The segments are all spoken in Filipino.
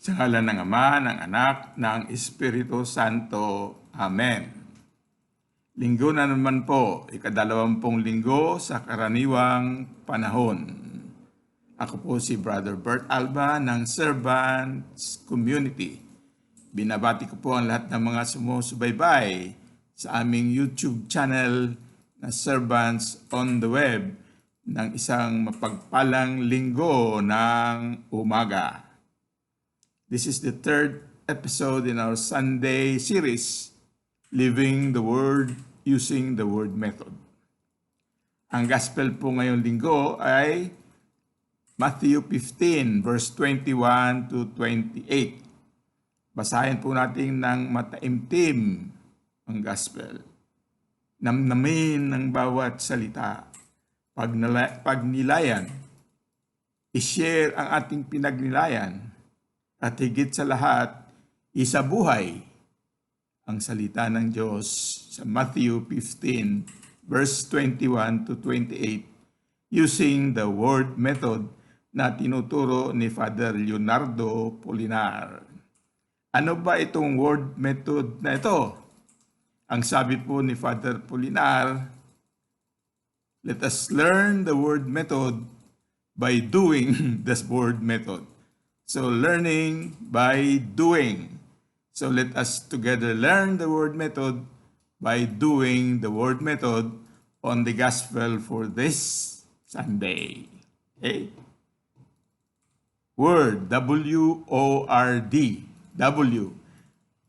Sa ngalan ng Ama, ng Anak, ng Espiritu Santo. Amen. Linggo na naman po, ikadalawampung linggo sa karaniwang panahon. Ako po si Brother Bert Alba ng Servants Community. Binabati ko po ang lahat ng mga sumusubaybay sa aming YouTube channel na Servants on the Web ng isang mapagpalang linggo ng umaga. This is the third episode in our Sunday series, Living the Word Using the Word Method. Ang gospel po ngayong linggo ay Matthew 15 verse 21 to 28. Basahin po natin ng mataimtim ang gospel. Namnamin ng bawat salita. Pagnilayan, i-share ang ating pinagnilayan. At higit sa lahat, isabuhay ang salita ng Diyos sa Matthew 15 verse 21 to 28 using the word method na tinuturo ni Father Leonardo Polinar. Ano ba itong word method na ito? Ang sabi po ni Father Polinar, let us learn the word method by doing the word method. So learning by doing. So let us together learn the word method by doing the word method on the gospel for this Sunday. Okay? Word, W-O-R-D. W.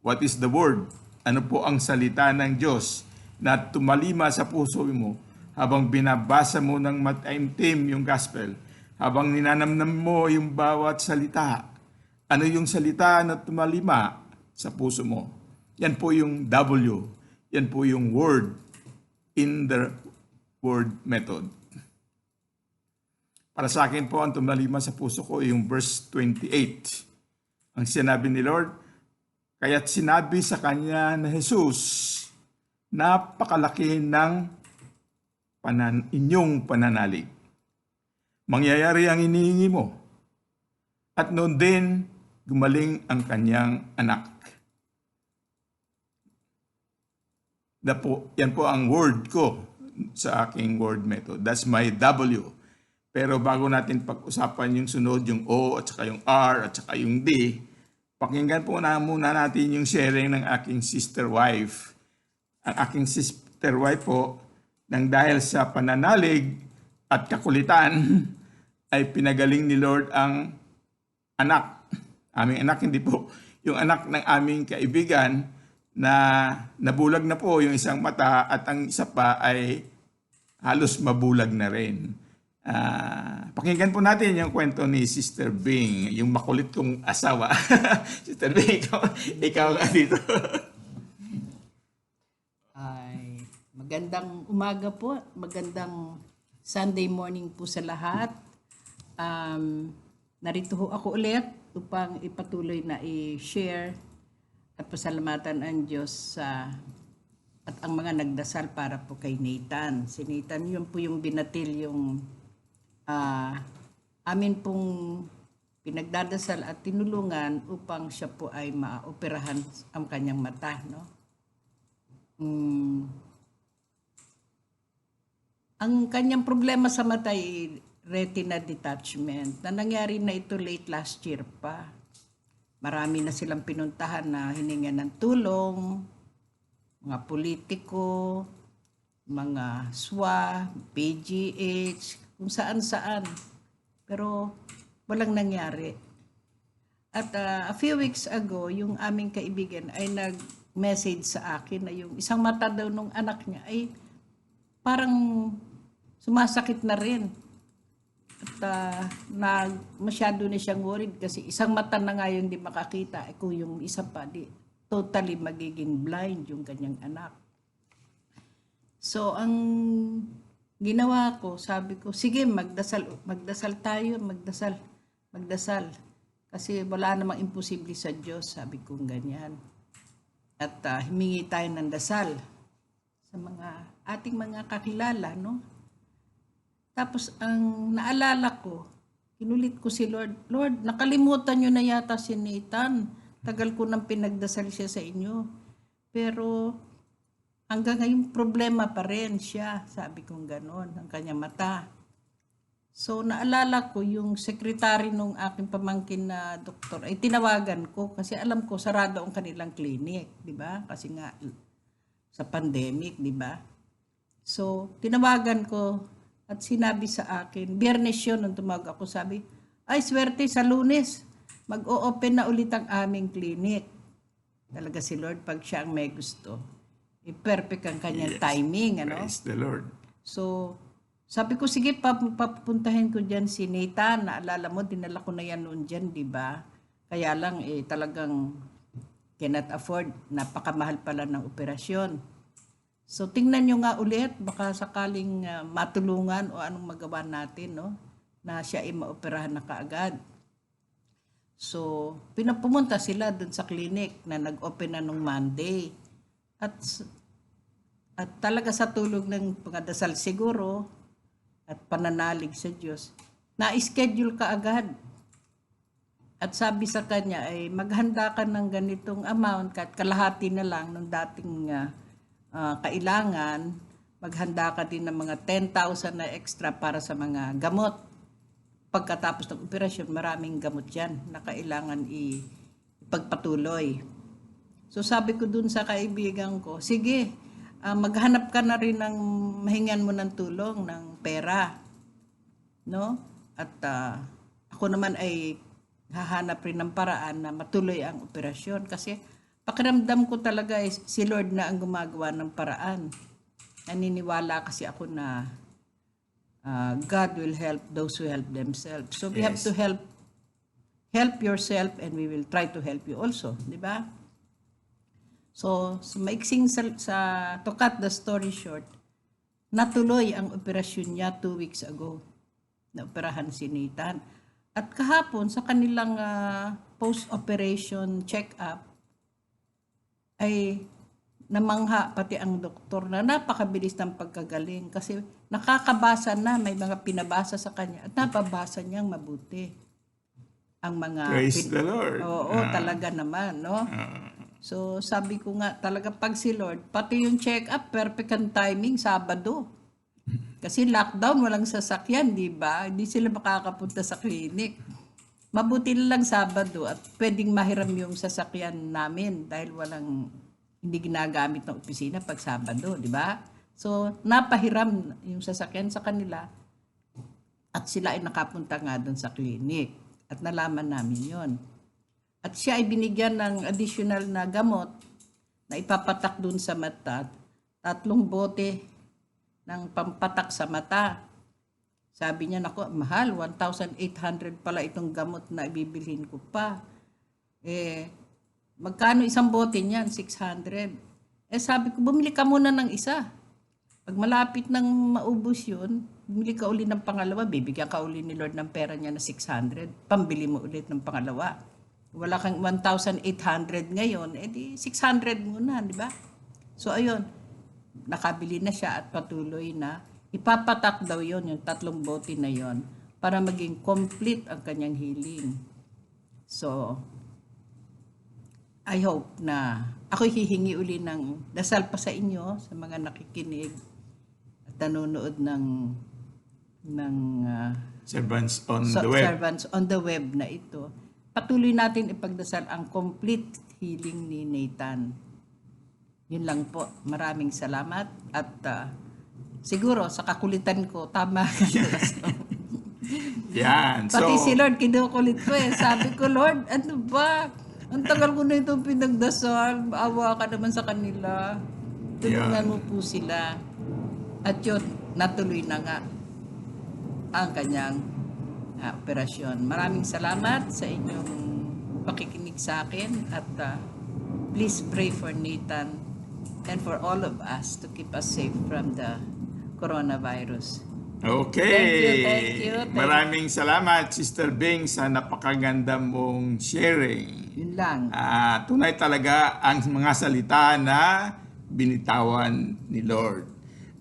What is the word? Ano po ang salita ng Diyos na tumalima sa puso mo habang binabasa mo ng mataimtim yung gospel, habang ninanamnam mo yung bawat salita? Ano yung salita na tumalima sa puso mo? Yan po yung W. Yan po yung word in the word method. Para sa akin po, ang tumalima sa puso ko yung verse 28. Ang sinabi ni Lord, kaya't sinabi sa kanya na Jesus, napakalaki ng inyong pananalig. Mangyayari ang inihingi mo. At noon din, gumaling ang kanyang anak. Yan po ang word ko sa aking word method. That's my W. Pero bago natin pag-usapan yung sunod, yung O at saka yung R at saka yung D, pakinggan po na muna natin yung sharing ng aking sister wife. Ang aking sister wife po, nang dahil sa pananalig at kakulitan, ay pinagaling ni Lord ang anak. Aming anak, hindi po yung anak ng aming kaibigan na nabulag na po yung isang mata at ang isa pa ay halos mabulag na rin. Pakinggan po natin yung kwento ni Sister Bing, yung makulit kong asawa. Sister Bing, ikaw nga dito. Ay, magandang umaga po, magandang Sunday morning po sa lahat. Narito ho ako ulit upang ipatuloy na i-share at pasalamatan ang Diyos at ang mga nagdasal para po kay Nathan. Si Nathan, yun po yung binatil yung amin pong pinagdadasal at tinulungan upang siya po ay maoperahan ang kanyang mata, no? Ang kanyang problema sa mata ay retina detachment na nangyari na ito late last year pa. Marami na silang pinuntahan na hiningan ng tulong, mga politiko, mga SWA, PGH, kung saan-saan. Pero walang nangyari. At a few weeks ago, yung aming kaibigan ay nag-message sa akin na yung isang mata daw nung anak niya ay parang sumasakit na rin. At masyado na siyang worried kasi isang mata na nga yung di makakita. Kung yung isa pa, totally magiging blind yung kanyang anak. So, ang ginawa ko, sabi ko, sige, magdasal tayo, magdasal. Kasi wala namang imposible sa Diyos, sabi ko ganyan. At humingi tayo ng dasal sa ating mga kakilala, no? Tapos ang naalala ko, Kinulit ko si Lord, Lord, nakalimutan nyo na yata si Nathan. Tagal ko nang pinagdasal siya sa inyo. Pero hanggang ngayon problema pa rin siya. Sabi kong ganon, ang kanyang mata. So naalala ko yung sekretary nung aking pamangkin na doktor ay tinawagan ko kasi alam ko sarado ang kanilang clinic, di ba? Kasi nga sa pandemic, di ba? So tinawagan ko at sinabi sa akin, Biyernes yun nung tumawag ako, sabi, ay swerte sa Lunes, mag-o-open na ulit ang aming clinic. Talaga si Lord pag siya ang may gusto. Perfect ang kanyang timing, ano? Praise the Lord. So, sabi ko, sige, papuntahin ko dyan si Nathan. Naalala mo, dinala ko na yan noon dyan, di ba? Kaya lang, talagang cannot afford. Napakamahal pala ng operasyon. So, tingnan nyo nga ulit. Baka sakaling matulungan o anong magawa natin, no? Na siya ay maoperahan na kaagad. So, pinapumunta sila dun sa clinic na nag-open na nung Monday. At talaga sa tulong ng pagdasal siguro, at pananalig sa Diyos, na-schedule ka agad. At sabi sa kanya ay maghanda ka ng ganitong amount, kahit kalahati na lang ng dating kailangan, maghanda ka din ng mga 10,000 na extra para sa mga gamot. Pagkatapos ng operasyon, maraming gamot yan na kailangan ipagpatuloy. So sabi ko dun sa kaibigan ko, sige, maghanap ka na rin ng mahingan mo ng tulong ng pera, no? At ako naman ay hahanap rin ng paraan na matuloy ang operasyon kasi pakiramdam ko talaga si Lord na ang gumagawa ng paraan. Naniniwala kasi ako na God will help those who help themselves. So we have to help yourself and we will try to help you also, di ba? So, maiksing to cut the story short, natuloy ang operasyon niya 2 weeks ago. Naoperahan si Nathan. At kahapon, sa kanilang post-operation check-up, ay namangha pati ang doktor na napakabilis ng pagkagaling kasi nakakabasa na, may mga pinabasa sa kanya at napabasa niyang mabuti. Ang mga Praise the Lord. Oo, talaga naman, no? So, sabi ko nga, talaga pag si Lord, pati yung check-up, perfect ang timing, Sabado. Kasi lockdown, walang sasakyan, di ba? Hindi sila makakapunta sa clinic. Mabuti na lang Sabado at pwedeng mahiram yung sasakyan namin dahil hindi ginagamit ng opisina pag Sabado, di ba? So, napahiram yung sasakyan sa kanila at sila ay nakapunta nga doon sa clinic at nalaman namin yon. At siya ay binigyan ng additional na gamot na ipapatak dun sa mata. 3 bote ng pampatak sa mata. Sabi niya, naku, mahal, 1,800 pala itong gamot na ibibilhin ko pa. Magkano isang bote niyan? 600. Sabi ko, bumili ka muna ng isa. Pag malapit nang maubos yun, bumili ka uli ng pangalawa, bibigyan ka uli ni Lord ng pera niya na 600. Pambili mo ulit ng pangalawa. Wala kang 1,800 ngayon, di 600 muna, di ba? So, ayun, nakabili na siya at patuloy na ipapatak daw yon yung 3 bote na yon para maging complete ang kanyang healing. So, I hope na ako'y hihingi uli ng dasal pa sa inyo, sa mga nakikinig at nanonood ng Servants on the web. Servants on the web na ito. Patuloy natin ipagdasal ang complete healing ni Nathan. Yun lang po. Maraming salamat. At siguro sa kakulitan ko, tama ka. Yan. Pati si Lord, kinukulit ko Sabi ko, Lord, ano ba? Ang tagal ko na itong pinagdasal. Maawa ka naman sa kanila. Tulungan mo po sila. At yun, natuloy na nga ang kanyang operasyon. Maraming salamat sa inyong pakikinig sa akin at please pray for Nathan and for all of us to keep us safe from the coronavirus. Okay. Thank you. Maraming salamat, Sister Bing, sa napakaganda mong sharing. Yun lang. Tunay talaga ang mga salita na binitawan ni Lord.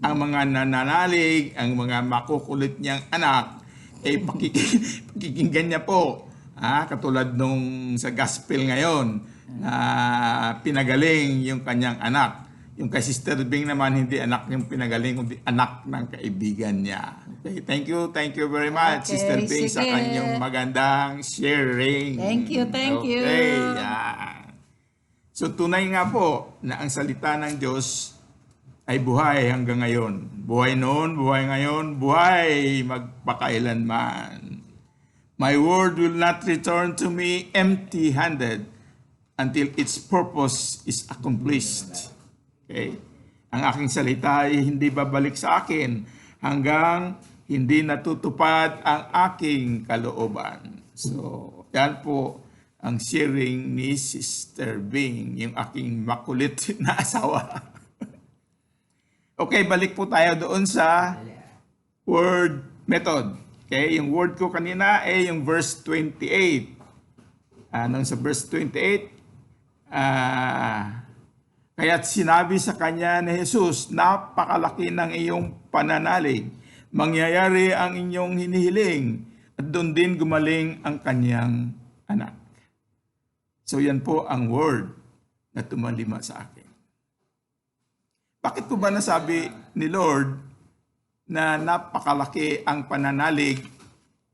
Ang mga nananalig, ang mga makukulit niyang anak, pakikinggan niya po. Katulad nung sa gospel ngayon, na pinagaling yung kanyang anak. Yung kay Sister Bing naman, hindi anak yung pinagaling, kundi anak ng kaibigan niya. Okay, thank you very much, Okay, Sister Bing, sa sige. kanyang magandang sharing. Thank you. Okay, yeah. So tunay nga po na ang salita ng Diyos ay buhay hanggang ngayon. Buhay noon, buhay ngayon, buhay magpakailanman. My word will not return to me empty-handed until its purpose is accomplished. Okay? Ang aking salita ay hindi babalik sa akin hanggang hindi natutupad ang aking kalooban. So, yan po ang sharing ni Sister Bing, yung aking makulit na asawa. Okay, balik po tayo doon sa word method. Okay, yung word ko kanina ay yung verse 28. Nung sa verse 28, kaya't sinabi sa kanya ni Jesus, napakalaki ng iyong pananalig. Mangyayari ang inyong hinihiling. At doon din gumaling ang kanyang anak. So yan po ang word na tumalima sa akin. Bakit po ba nasabi ni Lord na napakalaki ang pananalig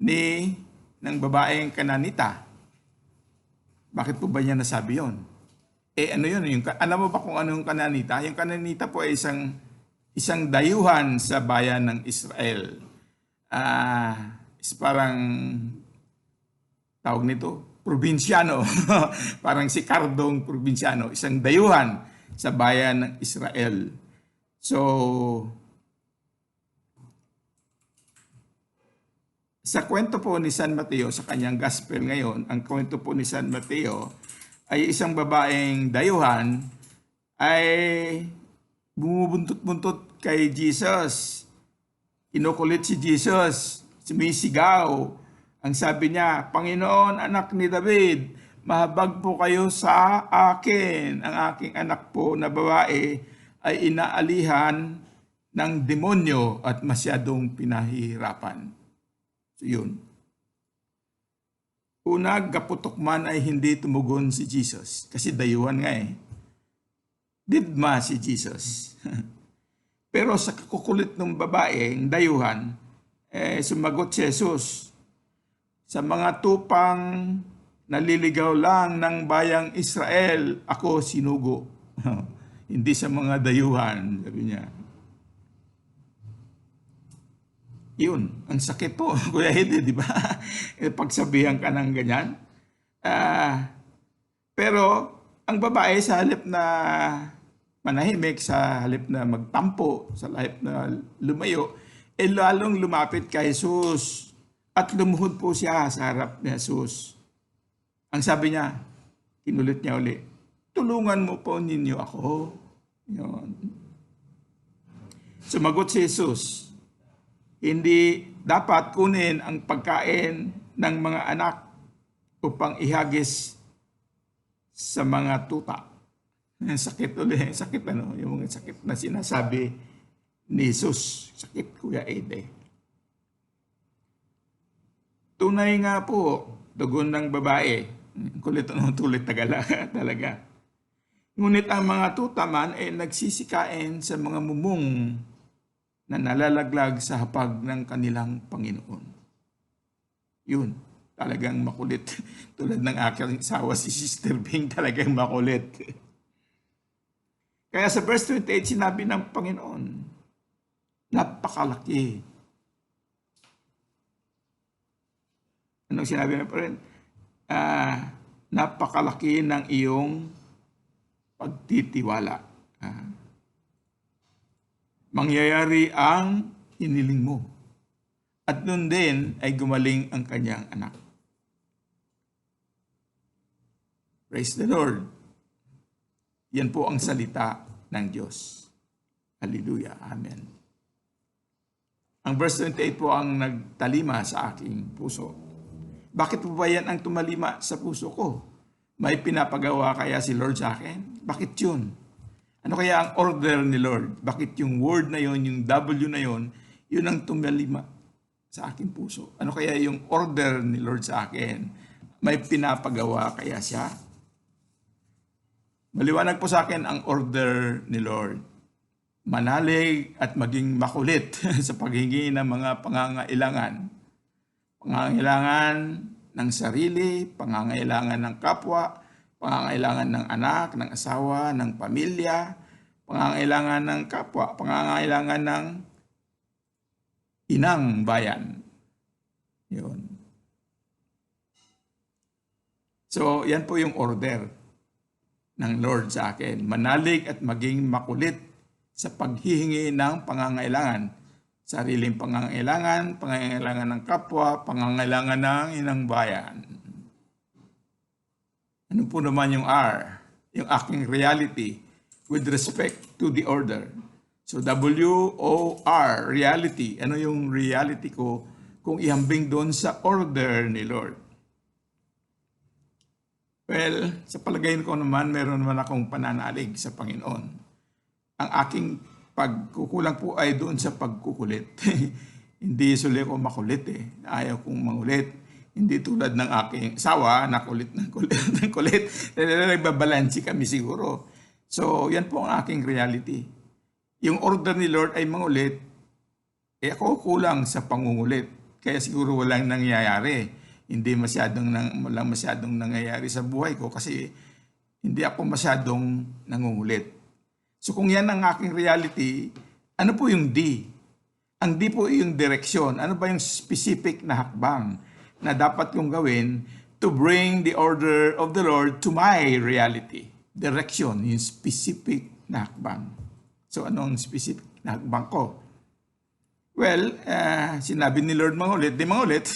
ng babaeng Kananita? Bakit po ba niya nasabi yon? Ano yun? Alam mo ba kung ano yung Kananita? Yung Kananita po ay isang dayuhan sa bayan ng Israel. Is parang tawag nito, probinsyano. Parang si Cardong probinsyano. Isang dayuhan sa bayan ng Israel. So, sa kwento po ni San Mateo, sa kanyang gospel ngayon, ang kwento po ni San Mateo ay isang babaeng dayuhan ay bumubuntot-buntot kay Jesus. Kinukulit si Jesus, sumisigaw. Ang sabi niya, Panginoon, anak ni David, mahabag po kayo sa akin. Ang aking anak po na babae ay inaalihan ng demonyo at masyadong pinahihirapan. So yun. Una, gaputok man ay hindi tumugon si Jesus. Kasi dayuhan nga eh. Didma si Jesus. Pero sa kukulit ng babaeng dayuhan, sumagot si Jesus. Sa mga tupang naliligaw lang ng bayang Israel, ako sinugo. Hindi sa mga dayuhan, sabi niya. Yun, ang sakit po, Kuya Hede, di ba? Pagsabihan ka ng ganyan. Pero, ang babae sa halip na manahimik, sa halip na magtampo, sa halip na lumayo, lalong lumapit kay Jesus at lumuhod po siya sa harap ni Jesus. Ang sabi niya, kinulit niya uli, tulungan mo po ninyo ako. Yun. Sumagot si Jesus, hindi dapat kunin ang pagkain ng mga anak upang ihagis sa mga tuta. Sakit ulit, sakit ano, yung mga sakit na sinasabi ni Jesus. Sakit, Kuya Ede. Tunay nga po, tugon ng babae. Kulit talaga. Ngunit ang mga tuta man ay nagsisikain sa mga mumong na nalalaglag sa hapag ng kanilang Panginoon. Yun, talagang makulit. Tulad ng aking asawa, si Sister Bing, talagang makulit. Kaya sa verse 28, sinabi ng Panginoon, napakalaki. Anong sinabi na pa rin? Napakalaki ng iyong pagtitiwala. Mangyayari ang hiniling mo. At nun din ay gumaling ang kanyang anak. Praise the Lord. Yan po ang salita ng Diyos. Hallelujah. Amen. Ang verse 28 po ang nagtalima sa aking puso. Bakit po ba yan ang tumalima sa puso ko? May pinapagawa kaya si Lord sa akin? Bakit yun? Ano kaya ang order ni Lord? Bakit yung word na yon, yung W na yon, yun ang tumalima sa aking puso? Ano kaya yung order ni Lord sa akin? May pinapagawa kaya siya? Maliwanag po sa akin ang order ni Lord. Manalig at maging makulit sa paghingi ng mga pangangailangan. Pangangailangan ng sarili, pangangailangan ng kapwa, pangangailangan ng anak, ng asawa, ng pamilya, pangangailangan ng kapwa, pangangailangan ng inang bayan. Yun. So, yan po yung order ng Lord sa akin. Manalig at maging makulit sa paghihingi ng pangangailangan. Sariling pangangailangan, pangangailangan ng kapwa, pangangailangan ng inang bayan. Ano po naman yung R? Yung aking reality with respect to the order. So W-O-R, reality. Ano yung reality ko kung ihambing doon sa order ni Lord? Well, sa palagay ko naman, meron naman akong pananalig sa Panginoon. Ang aking pagkukulang po ay doon sa pagkukulit. Hindi usually ako makulit eh. Ayaw kong mangulit. Hindi tulad ng aking asawa na kulit ng kulit. Nagbabalansi kami siguro. So, yan po ang aking reality. Yung order ni Lord ay mangulit, eh ako kulang sa pangungulit. Kaya siguro walang nangyayari. Walang masyadong nangyayari sa buhay ko kasi hindi ako masyadong nangungulit. So kung yan ang aking reality, ano po yung D? Ang D po yung direksyon. Ano ba yung specific na hakbang na dapat kong gawin to bring the order of the Lord to my reality? Direction, yung specific na hakbang. So anong specific na hakbang ko? Well, sinabi ni Lord mangulit, di mangulit.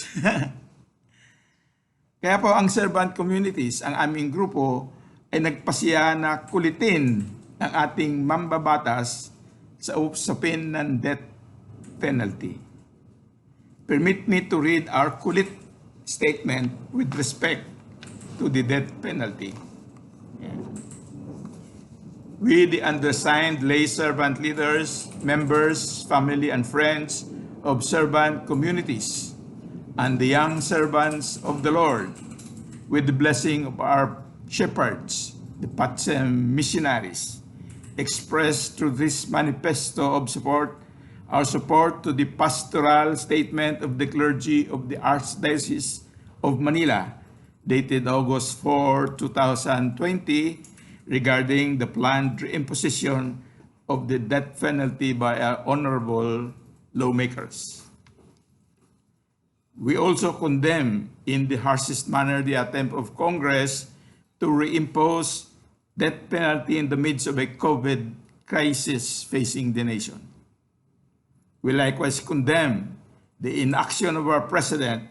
Kaya po ang servant communities, ang aming grupo, ay nagpasiya na kulitin ang ating mambabatas sa usapin ng death penalty. Permit me to read our kulit statement with respect to the death penalty. We, the undersigned lay servant leaders, members, family, and friends of servant communities, and the young servants of the Lord, with the blessing of our shepherds, the Patsem missionaries, express through this manifesto of support our support to the pastoral statement of the clergy of the Archdiocese of Manila, dated August 4, 2020, regarding the planned reimposition of the death penalty by our honorable lawmakers. We also condemn in the harshest manner the attempt of Congress to reimpose death penalty in the midst of a COVID crisis facing the nation. We likewise condemn the inaction of our President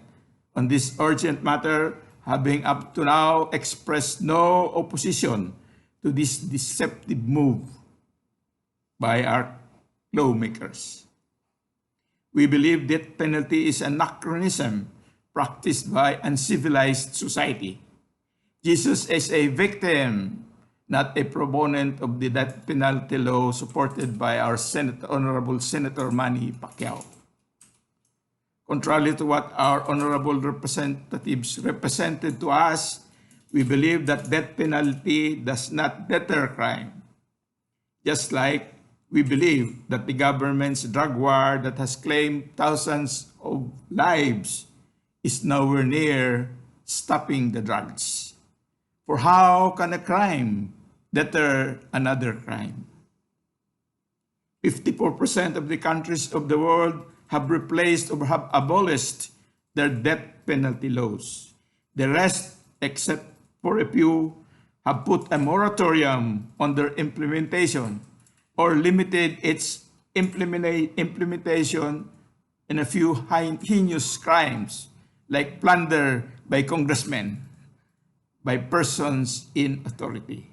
on this urgent matter, having up to now expressed no opposition to this deceptive move by our lawmakers. We believe death penalty is an anachronism practiced by uncivilized society. Jesus is a victim, not a proponent of the death penalty law supported by our Honorable Senator Manny Pacquiao. Contrary to what our honorable representatives represented to us, we believe that death penalty does not deter crime. Just like we believe that the government's drug war that has claimed thousands of lives is nowhere near stopping the drugs. For how can a crime deter another crime? 54% of the countries of the world have replaced or have abolished their death penalty laws. The rest, except for a few, have put a moratorium on their implementation or limited its implementation in a few heinous crimes like plunder by congressmen, by persons in authority.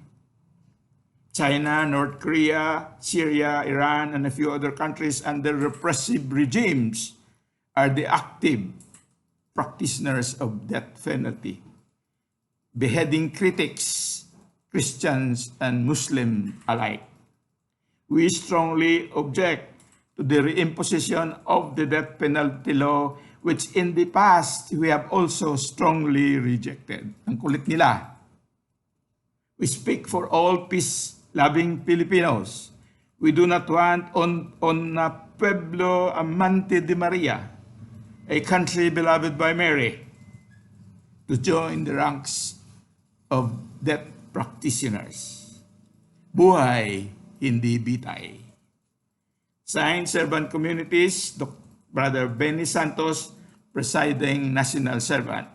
China, North Korea, Syria, Iran, and a few other countries under repressive regimes are the active practitioners of death penalty, beheading critics, Christians and Muslim alike. We strongly object to the reimposition of the death penalty law, which in the past we have also strongly rejected. Ang kulit nila. We speak for all peace-loving Filipinos. We do not want on Pueblo Amante de Maria, a country beloved by Mary, to join the ranks of death practitioners. Buhay, hindi bitay. Signed, Servant Communities, Brother Benny Santos, Presiding National Servant.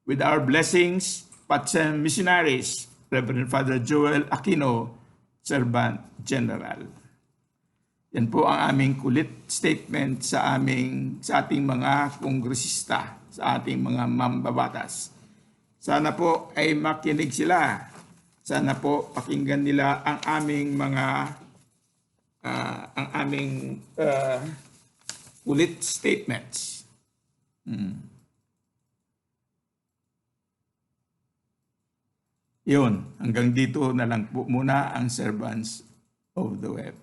With our blessings, Patsem Missionaries, Reverend Father Joel Aquino, Servant General. Yan po ang aming kulit statement sa ating mga kongresista, sa ating mga mambabatas. Sana po ay makinig sila. Sana po pakinggan nila ang aming kulit statements. Yun, hanggang dito na lang po muna ang Servants of the Web.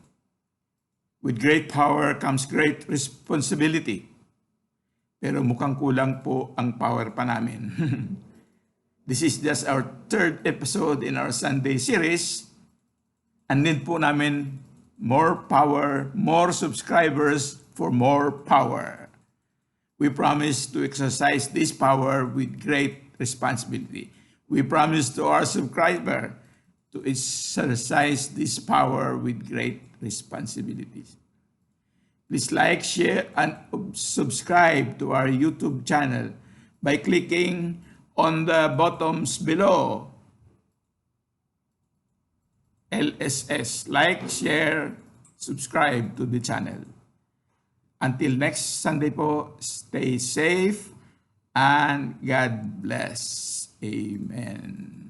With great power comes great responsibility. Pero mukhang kulang po ang power pa namin. This is just our third episode in our Sunday series. And need po namin more power, more subscribers for more power. We promise to exercise this power with great responsibility. We promise to our subscriber to exercise this power with great responsibilities. Please like, share, and subscribe to our YouTube channel by clicking on the buttons below. LSS, like, share, subscribe to the channel. Until next Sunday po, stay safe and God bless. Amen.